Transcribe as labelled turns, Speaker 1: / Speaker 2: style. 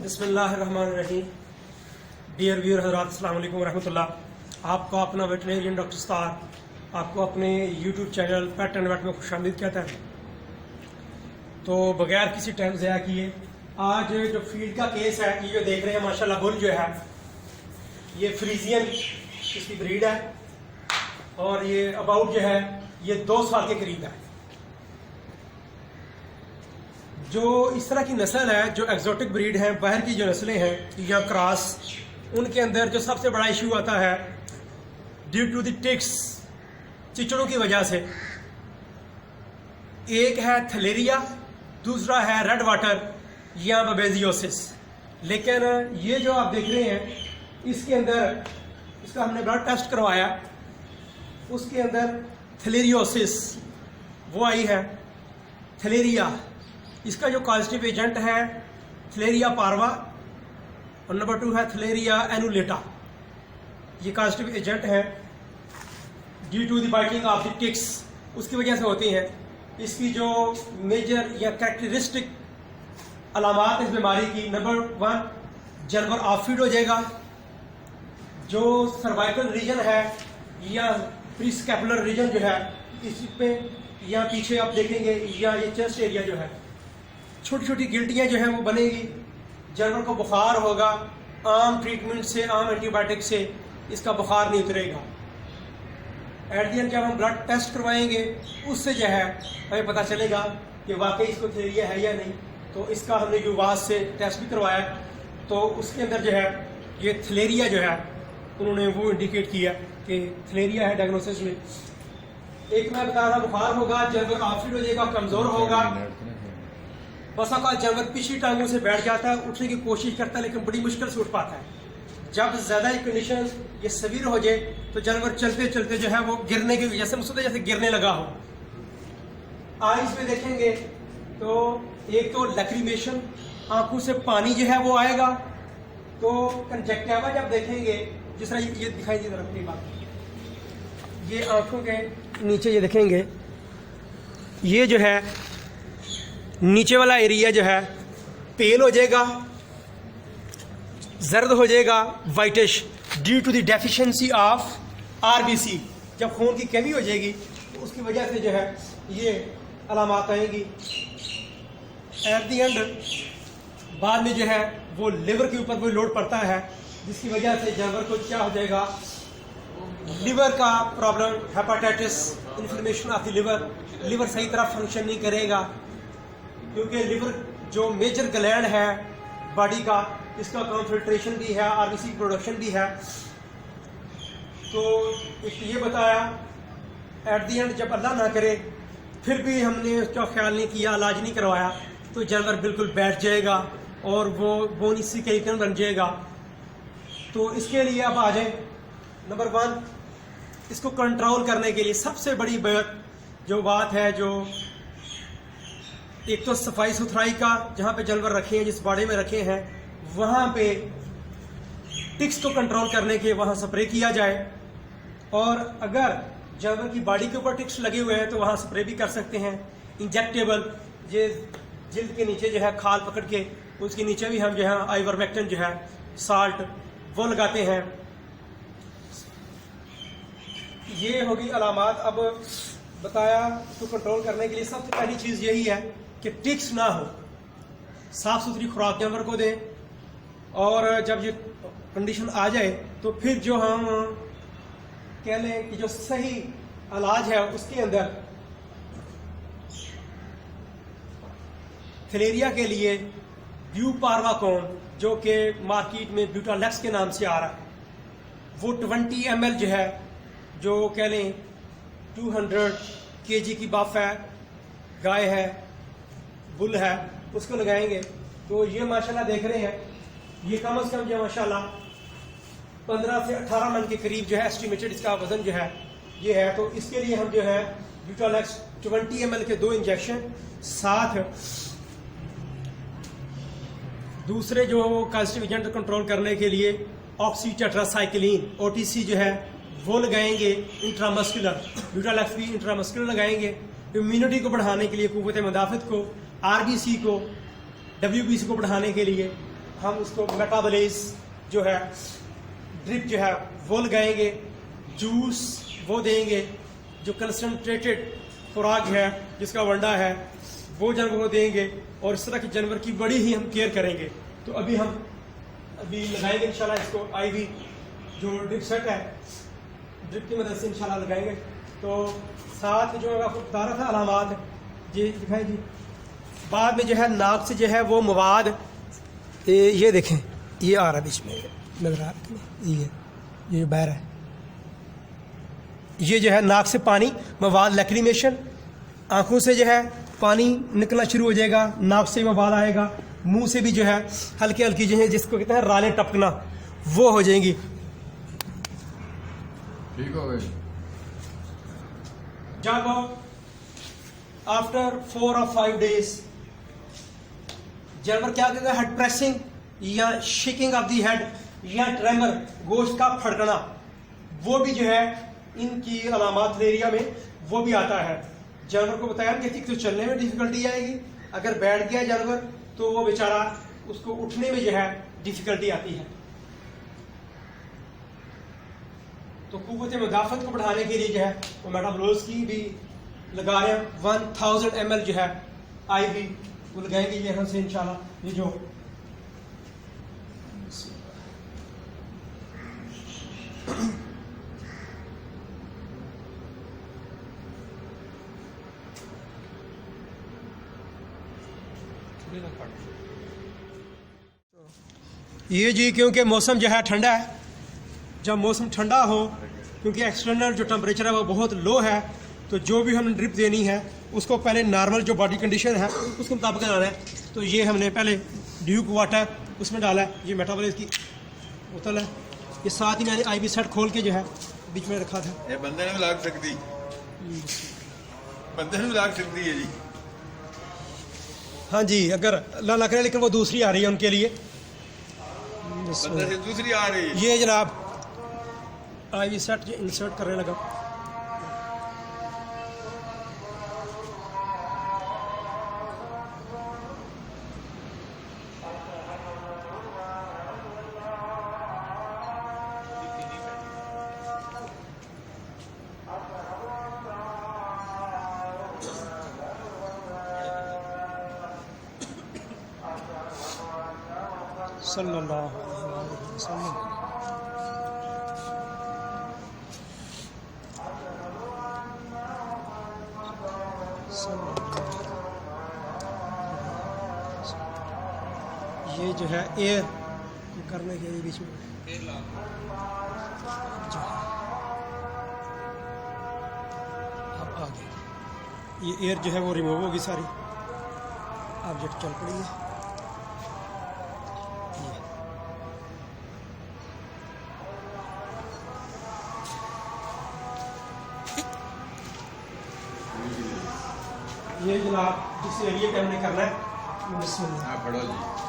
Speaker 1: बिस्मिल्लाहिर्रहमानिर्रहीम। Dear viewer हज़रात, अस्सलाम वालेकुम रहमतुल्लाह। आपका अपना वेटरनरियन डॉक्टर स्टार आपको अपने YouTube channel pet and vet में खुशामदीद कहता है। तो बगैर किसी टाइम ज़ाया किए आज जो फील्ड का केस है, ये जो देख रहे हैं माशाल्लाह बुल जो है ये फ्रीजियन इसकी ब्रीड है और ये अबाउट जो है ये 2 साल के करीब है। जो इस तरह की नस्ल है, जो एक्जोटिक ब्रीड है, बाहर की जो नस्लें हैं या क्रॉस, उनके अंदर जो सबसे बड़ा इशू आता है ड्यू टू द टिक्स, चिचड़ों की वजह से। एक है थलेरिया, दूसरा है रेड वाटर या बबेजियोसिस। लेकिन ये जो आप देख रहे हैं इसके अंदर, इसका हमने ब्लड टेस्ट करवाया, उसके अंदर थलेरियोसिस वो आई है। थलेरिया इसका जो कॉजेटिव एजेंट है थलेरिया पार्वा और नंबर 2 है थलेरिया एनुलेटा। ये कॉजेटिव एजेंट है due to the biting of the ticks, उसकी वजह से होती हैं। इसकी जो मेजर या कैरेक्टरिस्टिक अलामात इस बीमारी की, नंबर 1 जानवर ऑफिड हो जाएगा, जो सर्वाइकल रीजन है या प्रीस्कैपुलर रीजन जो है इस पे या पीछे आप देखेंगे या ये चेस्ट एरिया जो है छोटी छोटी गिल्टियां जो है वो बनेगी। जानवर को बुखार होगा, आम ट्रीटमेंट से, आम एंटीबायोटिक से इसका बुखार नहीं उतरेगा। एट दी एंड जब हम ब्लड टेस्ट करवाएंगे उससे जो है हमें पता चलेगा कि वाकई इसको थलेरिया है या नहीं। तो इसका हमने यूवास से टेस्ट भी करवाया तो उसके अंदर जो है ये थलेरिया जो है उन्होंने वो इंडिकेट किया कि थलेरिया है डायग्नोसिस में। एक मैं बता रहा, बुखार होगा, जानवर ऑफिड हो जाएगा, कमजोर होगा, बस औकात जानवर पिछली टांगों से बैठ जाता है, उठने की कोशिश करता है लेकिन बड़ी मुश्किल से उठ पाता है। जब ज्यादा ही कंडीशन ये सवीर हो जाए तो जानवर चलते चलते जो है वो गिरने की वजह से मुझसे जैसे गिरने लगा हो। आईज में देखेंगे तो एक तो लैक्रिमेशन, आंखों से पानी जो है वो आएगा। तो कंजक्टिवा जब देखेंगे, जिस तरह ये दिखाई दे रहा है, ये आंखों के नीचे ये देखेंगे, ये जो है नीचे वाला एरिया जो है पेल हो जाएगा, जर्द हो जाएगा, whitish, due to the deficiency of RBC. जब खून की कमी हो जाएगी तो उसकी वजह से जो है ये अलामात आएंगी। एट द एंड बाद में जो है वो लिवर के ऊपर वो लोड पड़ता है, जिसकी वजह से जानवर को क्या हो जाएगा, लिवर का problem, hepatitis, inflammation of the liver. Liver सही तरह फंक्शन नहीं करेगा क्योंकि लिवर जो मेजर ग्लैंड है बॉडी का, इसका काम फिल्ट्रेशन भी है, आरबीसी की प्रोडक्शन भी है। तो एक ये बताया। एट दी एंड जब अल्लाह ना करे फिर भी हमने उसका ख्याल नहीं किया, इलाज नहीं करवाया, तो जानवर बिल्कुल बैठ जाएगा और वो बोनी सी कैल्कन बन जाएगा। तो इसके लिए अब आ जाए, नंबर 1 इसको कंट्रोल करने के लिए सबसे बड़ी जो बात है, जो एक तो सफाई सुथराई का, जहाँ पे जानवर रखे हैं, जिस बाड़े में रखे हैं वहाँ पे टिक्स को कंट्रोल करने के वहाँ स्प्रे किया जाए। और अगर जानवर की बॉडी के ऊपर टिक्स लगे हुए हैं तो वहाँ स्प्रे भी कर सकते हैं। इंजेक्टेबल, ये जिल्द के नीचे जो है खाल पकड़ के उसके नीचे भी हम जो है आइवरमेक्टिन जो है साल्ट वो लगाते हैं। ये होगी अलामात। अब बताया तो कंट्रोल करने के लिए सबसे पहली चीज़ यही है कि टिक्स ना हो, साफ सुथरी खुराक जानवर को दें। और जब ये कंडीशन आ जाए तो फिर जो हम कह लें कि जो सही इलाज है उसके अंदर थलेरिया के लिए ब्यूपार्वाकोन, जो कि मार्केट में ब्यूटालेक्स के नाम से आ रहा है, वो 20 ml जो है, जो कह लें 200 kg की बफ है, गाय है, बुल है, उसको लगाएंगे। तो ये माशाल्लाह देख रहे हैं ये कम से कम जो माशाल्लाह 15 से 18 मन के करीब जो है एस्टिमेटेड इसका वजन जो है ये है। तो इसके लिए हम जो है ब्यूटालेक्स 20 ml के 2 इंजेक्शन, साथ दूसरे जो कॉजेटिव एजेंट कंट्रोल करने के लिए ऑक्सीटेट्रासाइक्लिन OTC जो है वो लगाएंगे इंट्रामस्कुलर। ब्यूटालेक्स भी इंट्रामस्कुलर लगाएंगे इम्यूनिटी को बढ़ाने के लिए, कुव्वत मुदाफ़त को, आरबीसी को, डब्ल्यूबीसी को बढ़ाने के लिए। हम उसको मेटाबोलिस जो है ड्रिप जो है वो लगाएंगे, जूस वो देंगे, जो कंसनट्रेटेड खुराक है जिसका वंडा है वो जानवर को देंगे, और इस तरह के जानवर की बड़ी ही हम केयर करेंगे। तो अभी लगाएंगे इंशाल्लाह इसको आईवी जो ड्रिप सेट है, ड्रिप की मदद से इंशाल्लाह लगाएंगे। तो साथ में जो मैं आपको बता रहा था अलामात जी दिखाएं जी। बाद में जो है नाक से जो है वो मवाद, ये देखें ये आ रहा है बीच में नजर आ रहा है, ये जो बह रहा है, ये जो है नाक से पानी मवाद लैक्रीमेशन, आंखों से जो है पानी निकलना शुरू हो जाएगा, नाक से मवाद आएगा, मुंह से भी जो है हल्की हल्की जो है जिसको कहते हैं रालें टपकना वो हो जाएंगी।
Speaker 2: ठीक हो गई।
Speaker 1: जब आफ्टर 4 or 5 days जानवर क्या करेगा, हेड प्रेसिंग या शेकिंग ऑफ दी हेड या ट्रेमर, गोश्त का फड़कना, वो भी जो है इनकी अलामात एरिया में वो भी आता है। जानवर को बताया कि तो चलने में डिफिकल्टी आएगी, अगर बैठ गया जानवर तो वो बेचारा उसको उठने में जो है डिफिकल्टी आती है। तो कुव्वत मदाफत को बढ़ाने के लिए जो है वो मेटाबोलोस की भी लगा रहे हैं। 1000 ml जो है आईवी वो लगाएंगे ये हमसे इंशाल्लाह। ये जो ये जी क्योंकि मौसम जो है ठंडा है, जब मौसम ठंडा हो क्योंकि एक्सटर्नल जो टेम्परेचर है वो बहुत लो है, तो जो भी हमने ड्रिप देनी है उसको पहले नॉर्मल जो बॉडी कंडीशन है उसके मुताबिक डालना है। तो ये हमने पहले ड्यूक वाटर उसमें डाला है, ये मेटाबोलिस की बोतल है, ये साथ ही मैंने आईवी सेट खोल के जो है बीच में रखा था।
Speaker 2: ये बंदे ने लाग सकती, बंदे ने लाग सकती है जी।
Speaker 1: हाँ जी, अगर अल्लाह ना करे, लेकिन वो दूसरी आ रही है उनके लिए,
Speaker 2: बंदे से दूसरी आ रही है।
Speaker 1: ये जनाब आईवी सेट जो इंसर्ट करने लगा। सल्लल्लाहु अलैहि वसल्लम। ये जो है एयर करने के लिए बीच में जो है अब आगे ये एयर जो है वो रिमूव होगी सारी, ऑब्जेक्ट चल पड़ेगी। ये जनाब जिस एरिया पे हमने करना है
Speaker 2: हाँ पढ़ो जी।